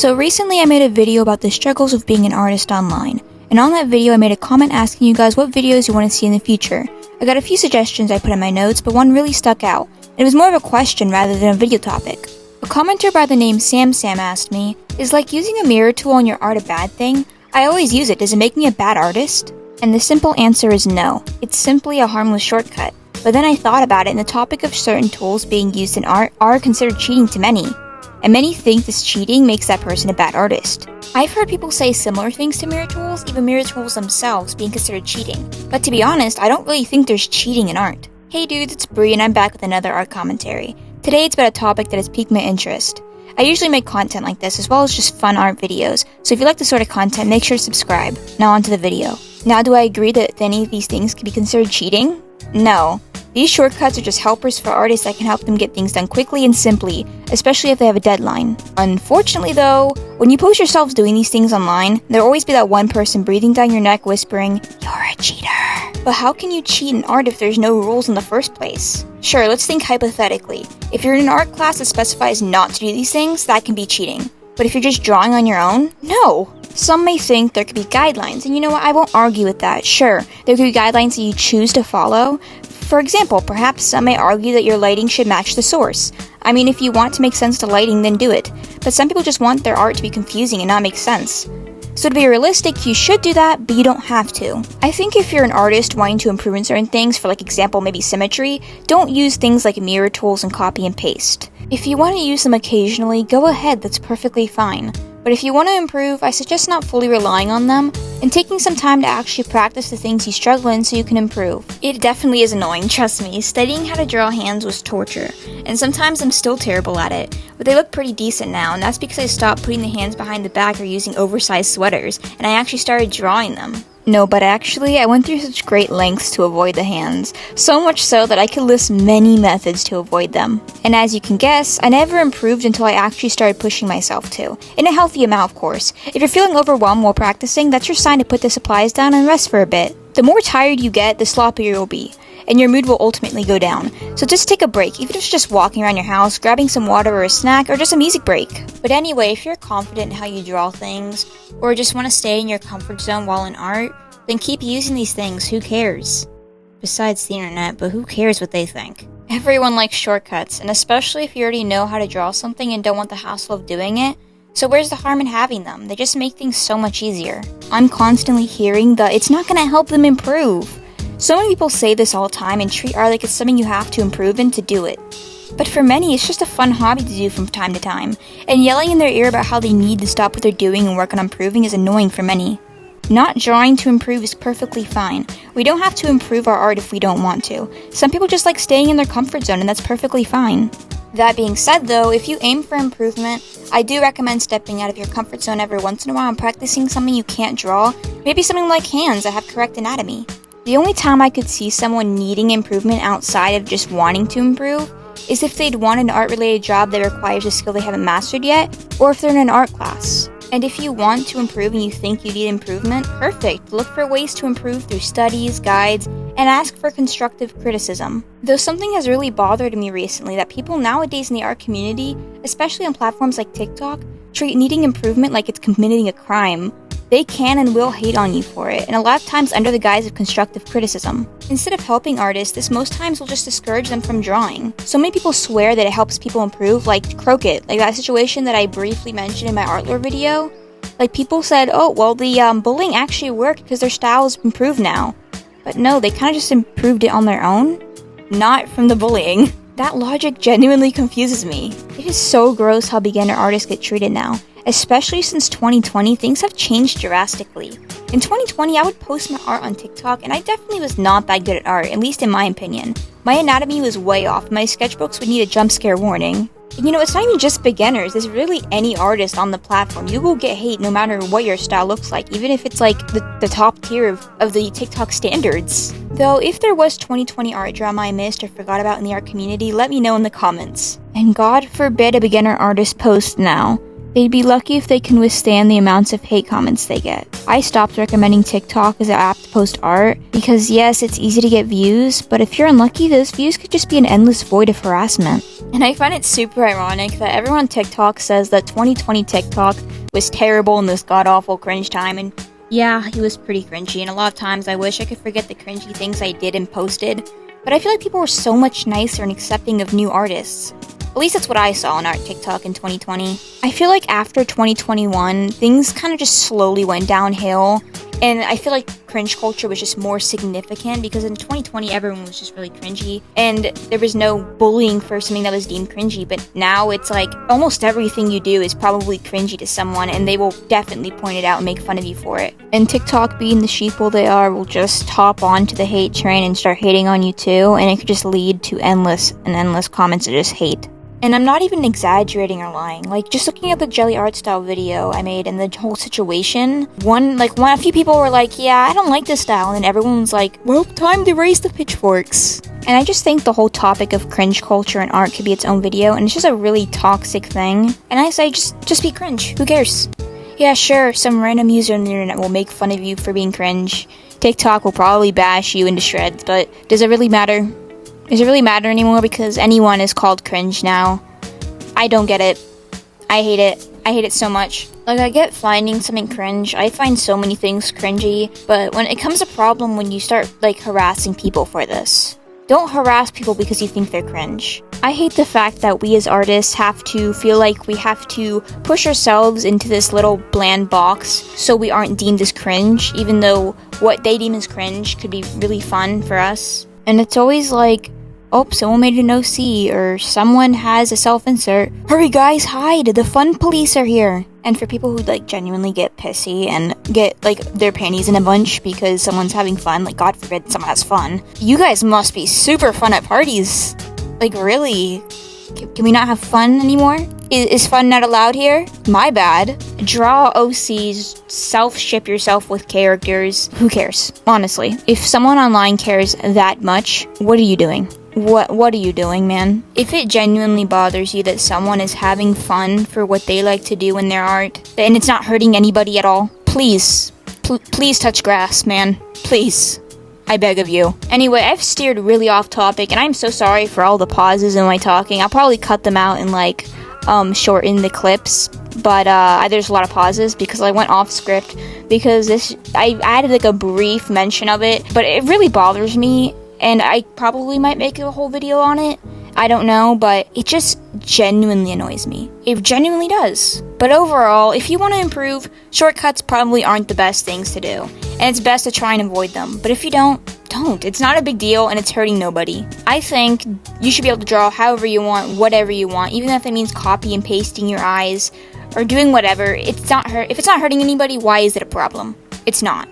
So recently I made a video about the struggles of being an artist online, and on that video I made a comment asking you guys what videos you want to see in the future. I got a few suggestions I put in my notes, but one really stuck out. It was more of a question rather than a video topic. A commenter by the name Sam asked me, is like using a mirror tool on your art a bad thing? I always use it, does it make me a bad artist? And the simple answer is no, it's simply a harmless shortcut. But then I thought about it, and the topic of certain tools being used in art are considered cheating to many. And many think this cheating makes that person a bad artist. I've heard people say similar things to mirror tools, even mirror tools themselves being considered cheating. But to be honest, I don't really think there's cheating in art. Hey dudes, it's Bree and I'm back with another art commentary. Today it's about a topic that has piqued my interest. I usually make content like this as well as just fun art videos, so if you like this sort of content, make sure to subscribe. Now onto the video. Now do I agree that any of these things can be considered cheating? No. These shortcuts are just helpers for artists that can help them get things done quickly and simply, especially if they have a deadline. Unfortunately though, when you post yourselves doing these things online, there'll always be that one person breathing down your neck whispering, "You're a cheater." But how can you cheat in art if there's no rules in the first place? Sure, let's think hypothetically. If you're in an art class that specifies not to do these things, that can be cheating. But if you're just drawing on your own, no. Some may think there could be guidelines, and you know what, I won't argue with that. Sure, there could be guidelines that you choose to follow. For example, perhaps some may argue that your lighting should match the source. I mean, if you want to make sense to lighting, then do it. But some people just want their art to be confusing and not make sense. So to be realistic, you should do that, but you don't have to. I think if you're an artist wanting to improve in certain things, for like example, maybe symmetry, don't use things like mirror tools and copy and paste. If you want to use them occasionally, go ahead, that's perfectly fine. But if you want to improve, I suggest not fully relying on them, and taking some time to actually practice the things you struggle in so you can improve. It definitely is annoying, trust me. Studying how to draw hands was torture, and sometimes I'm still terrible at it, but they look pretty decent now, and that's because I stopped putting the hands behind the back or using oversized sweaters, and I actually started drawing them. No, but actually, I went through such great lengths to avoid the hands, so much so that I could list many methods to avoid them. And as you can guess, I never improved until I actually started pushing myself to. In a healthy amount, of course. If you're feeling overwhelmed while practicing, that's your sign to put the supplies down and rest for a bit. The more tired you get, the sloppier you'll be, and your mood will ultimately go down. So just take a break, even if it's just walking around your house, grabbing some water or a snack, or just a music break. But anyway, if you're confident in how you draw things, or just want to stay in your comfort zone while in art, then keep using these things, who cares? Besides the internet, but who cares what they think? Everyone likes shortcuts, and especially if you already know how to draw something and don't want the hassle of doing it, so where's the harm in having them? They just make things so much easier. I'm constantly hearing that it's not gonna help them improve. So many people say this all the time and treat art like it's something you have to improve in to do it. But for many, it's just a fun hobby to do from time to time, and yelling in their ear about how they need to stop what they're doing and work on improving is annoying for many. Not drawing to improve is perfectly fine. We don't have to improve our art if we don't want to. Some people just like staying in their comfort zone, and that's perfectly fine. That being said though, if you aim for improvement, I do recommend stepping out of your comfort zone every once in a while and practicing something you can't draw, maybe something like hands that have correct anatomy. The only time I could see someone needing improvement outside of just wanting to improve is if they'd want an art-related job that requires a skill they haven't mastered yet, or if they're in an art class. And if you want to improve and you think you need improvement, perfect. Look for ways to improve through studies, guides, and ask for constructive criticism. Though something has really bothered me recently that people nowadays in the art community, especially on platforms like Tik Tok, treat needing improvement like it's committing a crime. They can and will hate on you for it, and a lot of times under the guise of constructive criticism. Instead of helping artists, this most times will just discourage them from drawing. So many people swear that it helps people improve, like Crooked, like that situation that I briefly mentioned in my art lore video. Like people said, oh, well the bullying actually worked because their style is improved now. But no, they kind of just improved it on their own, not from the bullying. That logic genuinely confuses me. It is so gross how beginner artists get treated now. Especially since 2020, things have changed drastically. In 2020, I would post my art on TikTok, and I definitely was not that good at art, at least in my opinion. My anatomy was way off, and my sketchbooks would need a jump scare warning. And you know, it's not even just beginners, it's really any artist on the platform. You will get hate no matter what your style looks like, even if it's like the top tier of the TikTok standards. Though, if there was 2020 art drama I missed or forgot about in the art community, let me know in the comments. And God forbid a beginner artist post now. They'd be lucky if they can withstand the amounts of hate comments they get. I stopped recommending TikTok as an app to post art because yes, it's easy to get views, but if you're unlucky, those views could just be an endless void of harassment. And I find it super ironic that everyone on TikTok says that 2020 TikTok was terrible in this god-awful cringe time, and yeah, he was pretty cringy, and a lot of times I wish I could forget the cringy things I did and posted, but I feel like people were so much nicer and accepting of new artists. At least that's what I saw on art TikTok in 2020. I feel like after 2021, things kind of just slowly went downhill, and I feel like cringe culture was just more significant because in 2020 everyone was just really cringy, and there was no bullying for something that was deemed cringy, but now it's like almost everything you do is probably cringy to someone, and they will definitely point it out and make fun of you for it. And TikTok, being the sheeple they are, will just hop onto the hate train and start hating on you too, and it could just lead to endless comments of just hate. And I'm not even exaggerating or lying. Like, just looking at the jelly art style video I made and the whole situation, a few people were like, yeah, I don't like this style, and then everyone was like, well, time to raise the pitchforks. And I just think the whole topic of cringe culture and art could be its own video, and it's just a really toxic thing. And I say, just be cringe. Who cares? Yeah, sure, some random user on the internet will make fun of you for being cringe. TikTok will probably bash you into shreds, but does it really matter? Does it really matter anymore because anyone is called cringe now? I don't get it. I hate it. I hate it so much. Like, I get finding something cringe. I find so many things cringy, but when it comes a problem when you start, like, harassing people for this. Don't harass people because you think they're cringe. I hate the fact that we as artists have to feel like we have to push ourselves into this little bland box so we aren't deemed as cringe, even though what they deem as cringe could be really fun for us. And it's always like, oh, someone made an OC, or someone has a self-insert. Hurry guys, hide! The fun police are here! And for people who, like, genuinely get pissy and get, like, their panties in a bunch because someone's having fun, like, God forbid someone has fun, you guys must be super fun at parties. Like, really? Can we not have fun anymore? Is fun not allowed here? My bad. Draw OCs, self-ship yourself with characters. Who cares? Honestly. If someone online cares that much, what are you doing? What are you doing, man? If it genuinely bothers you that someone is having fun for what they like to do in their art, and it's not hurting anybody at all, please touch grass, man. Please. I beg of you. Anyway, I've steered really off topic, and I'm so sorry for all the pauses in my talking. I'll probably cut them out and, like, shorten the clips, but there's a lot of pauses because I went off script because I added, like, a brief mention of it, but it really bothers me. And I probably might make a whole video on it. I don't know, but it just genuinely annoys me. It genuinely does. But overall, if you want to improve, shortcuts probably aren't the best things to do. And it's best to try and avoid them. But if you don't. It's not a big deal and it's hurting nobody. I think you should be able to draw however you want, whatever you want, even if it means copy and pasting your eyes or doing whatever. If it's not hurting anybody, why is it a problem? It's not.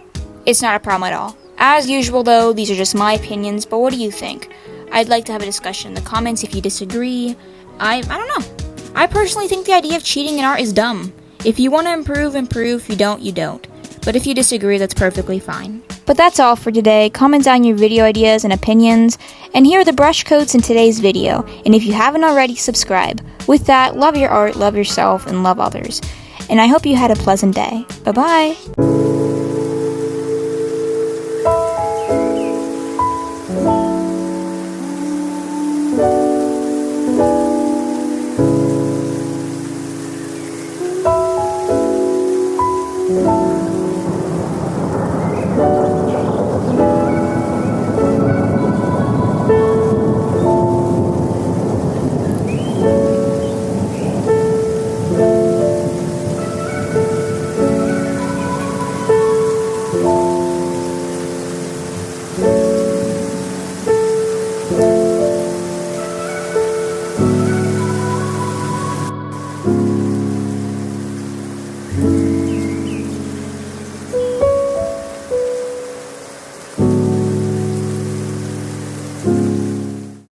It's not a problem at all. As usual though, these are just my opinions, but what do you think? I'd like to have a discussion in the comments if you disagree. I don't know. I personally think the idea of cheating in art is dumb. If you want to improve, improve. If you don't, you don't. But if you disagree, that's perfectly fine. But that's all for today. Comment down your video ideas and opinions. And here are the brush codes in today's video. And if you haven't already, subscribe. With that, love your art, love yourself, and love others. And I hope you had a pleasant day. Bye-bye.